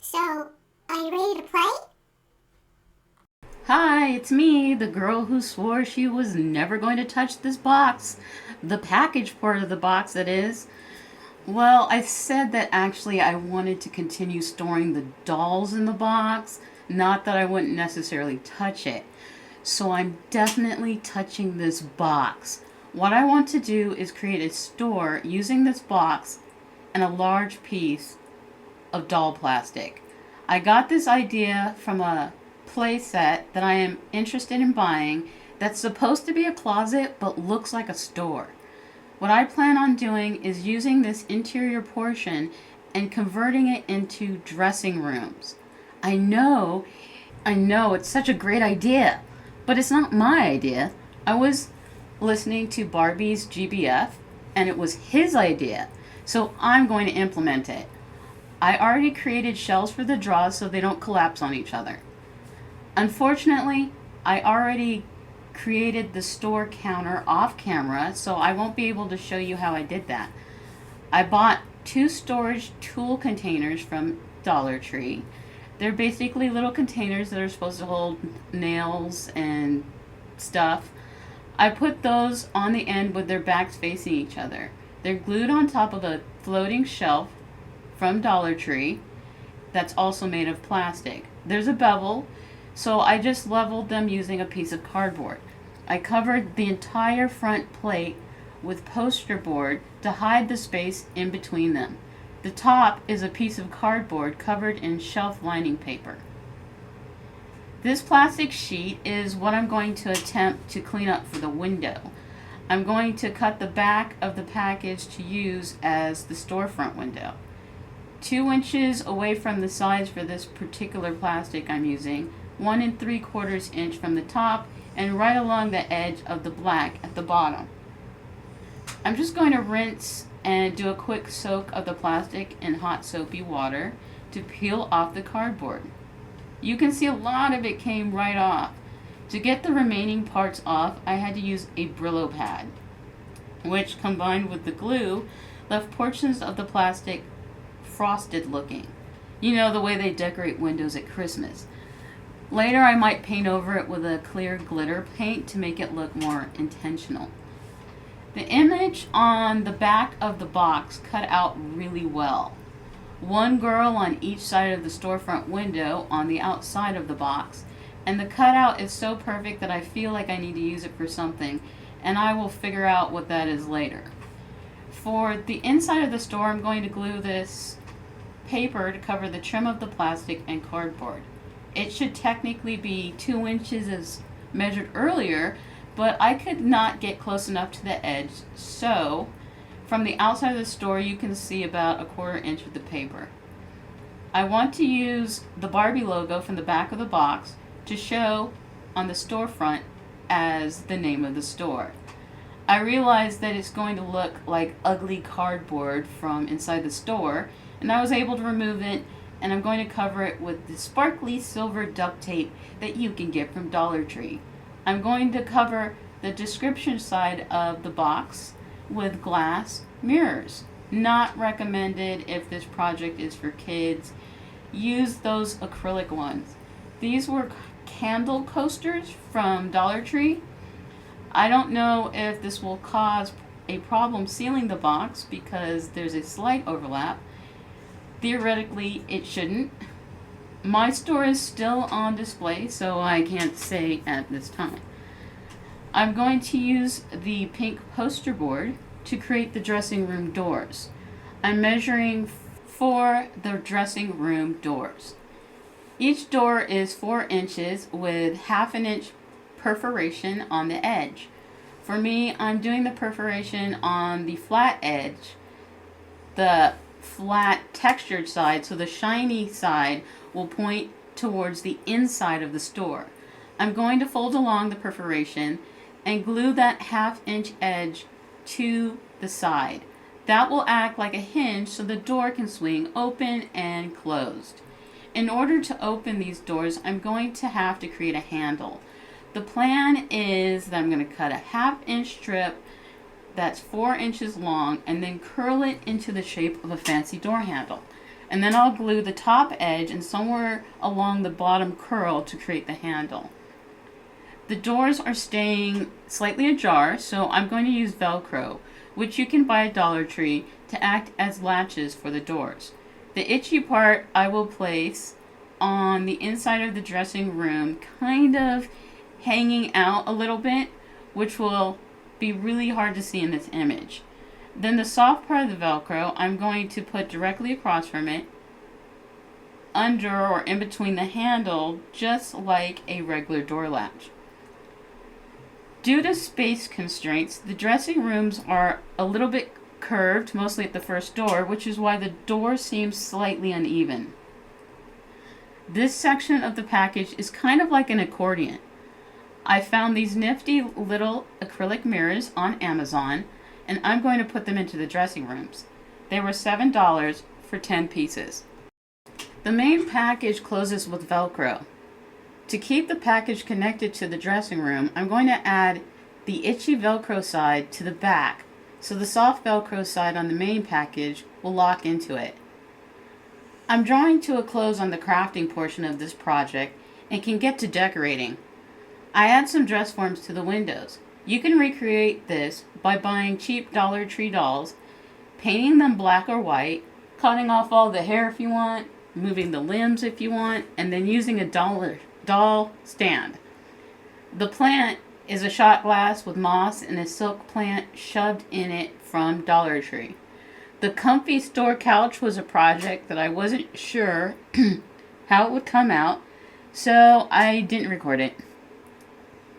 So, are you ready to play? Hi, it's me, the girl who swore she was never going to touch this box. The package part of the box, that is. Well, I said that actually I wanted to continue storing the dolls in the box, not that I wouldn't necessarily touch it. So I'm definitely touching this box. What I want to do is create a store using this box and a large piece of doll plastic. I got this idea from a playset that I am interested in buying that's supposed to be a closet but looks like a store. What I plan on doing is using this interior portion and converting it into dressing rooms. I know, I know, it's such a great idea, but it's not my idea. I was listening to Barbie's GBF and it was his idea, so I'm going to implement it. I already created shelves for the drawers so they don't collapse on each other. Unfortunately, I already created the store counter off camera, so I won't be able to show you how I did that. I bought two storage tool containers from Dollar Tree. They're basically little containers that are supposed to hold nails and stuff. I put those on the end with their backs facing each other. They're glued on top of a floating shelf from Dollar Tree that's also made of plastic. There's a bevel, so I just leveled them using a piece of cardboard. I covered the entire front plate with poster board to hide the space in between them. The top is a piece of cardboard covered in shelf lining paper. This plastic sheet is what I'm going to attempt to clean up for the window. I'm going to cut the back of the package to use as the storefront window. 2 inches away from the sides for this particular plastic I'm using, 1 3/4 inch from the top, and right along the edge of the black at the bottom. I'm just going to rinse and do a quick soak of the plastic in hot soapy water to peel off the cardboard. You can see a lot of it came right off. To get the remaining parts off, I had to use a Brillo pad, which combined with the glue left portions of the plastic frosted looking. You know, the way they decorate windows at Christmas. Later I might paint over it with a clear glitter paint to make it look more intentional. The image on the back of the box cut out really well. One girl on each side of the storefront window on the outside of the box, and the cutout is so perfect that I feel like I need to use it for something, and I will figure out what that is later. For the inside of the store, I'm going to glue this paper to cover the trim of the plastic and cardboard. It should technically be 2 inches as measured earlier, but I could not get close enough to the edge, so from the outside of the store you can see about 1/4 inch of the paper. I want to use the Barbie logo from the back of the box to show on the storefront as the name of the store. I realized that it's going to look like ugly cardboard from inside the store, and I was able to remove it, and I'm going to cover it with the sparkly silver duct tape that you can get from Dollar Tree. I'm going to cover the description side of the box with glass mirrors. Not recommended if this project is for kids. Use those acrylic ones. These were candle coasters from Dollar Tree. I don't know if this will cause a problem sealing the box because there's a slight overlap. Theoretically, it shouldn't. My store is still on display, so I can't say at this time. I'm going to use the pink poster board to create the dressing room doors. I'm measuring for the dressing room doors. Each door is 4 inches with 1/2 inch perforation on the edge. For me, I'm doing the perforation on the flat edge, the flat textured side, so the shiny side will point towards the inside of the store. I'm going to fold along the perforation and glue that 1/2 inch edge to the side. That will act like a hinge so the door can swing open and closed. In order to open these doors, I'm going to have to create a handle. The plan is that I'm going to cut a 1/2 inch strip that's 4 inches long and then curl it into the shape of a fancy door handle. And then I'll glue the top edge and somewhere along the bottom curl to create the handle. The doors are staying slightly ajar, so I'm going to use Velcro, which you can buy at Dollar Tree, to act as latches for the doors. The itchy part I will place on the inside of the dressing room, kind of hanging out a little bit, which will be really hard to see in this image. Then the soft part of the Velcro I'm going to put directly across from it, under or in between the handle, just like a regular door latch. Due to space constraints, the dressing rooms are a little bit curved, mostly at the first door, which is why the door seems slightly uneven. This section of the package is kind of like an accordion. I found these nifty little acrylic mirrors on Amazon, and I'm going to put them into the dressing rooms. They were $7 for 10 pieces. The main package closes with Velcro. To keep the package connected to the dressing room, I'm going to add the itchy Velcro side to the back, so the soft Velcro side on the main package will lock into it. I'm drawing to a close on the crafting portion of this project and can get to decorating. I add some dress forms to the windows. You can recreate this by buying cheap Dollar Tree dolls, painting them black or white, cutting off all the hair if you want, moving the limbs if you want, and then using a doll stand. The plant is a shot glass with moss and a silk plant shoved in it from Dollar Tree. The comfy store couch was a project that I wasn't sure how it would come out, so I didn't record it.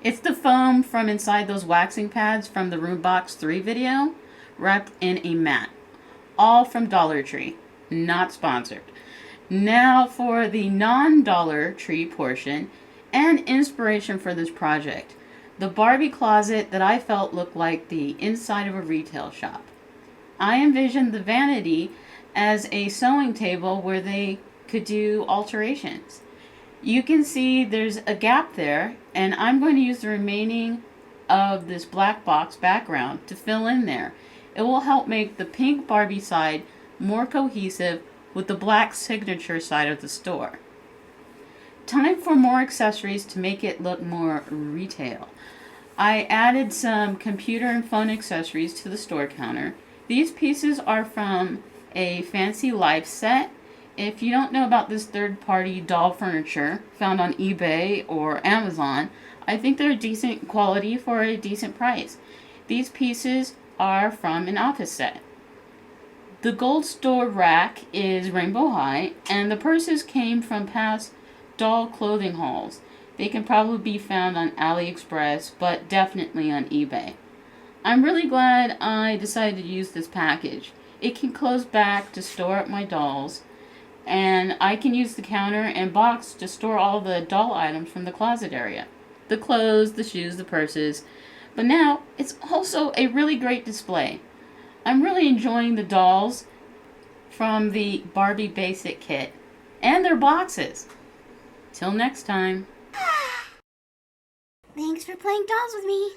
It's the foam from inside those waxing pads from the Roombox 3 video, wrapped in a mat. All from Dollar Tree, not sponsored. Now for the non-Dollar Tree portion and inspiration for this project. The Barbie closet that I felt looked like the inside of a retail shop. I envisioned the vanity as a sewing table where they could do alterations. You can see there's a gap there, and I'm going to use the remaining of this black box background to fill in there. It will help make the pink Barbie side more cohesive with the black signature side of the store. Time for more accessories to make it look more retail. I added some computer and phone accessories to the store counter. These pieces are from a Fancy Life set. If you don't know about this third-party doll furniture found on eBay or Amazon, I think they're decent quality for a decent price. These pieces are from an office set. The gold store rack is rainbow high, and the purses came from past doll clothing hauls. They can probably be found on AliExpress, but definitely on eBay. I'm really glad I decided to use this package. It can close back to store up my dolls, and I can use the counter and box to store all the doll items from the closet area. The clothes, the shoes, the purses. But now, it's also a really great display. I'm really enjoying the dolls from the Barbie Basic Kit and their boxes. Till next time. Thanks for playing dolls with me.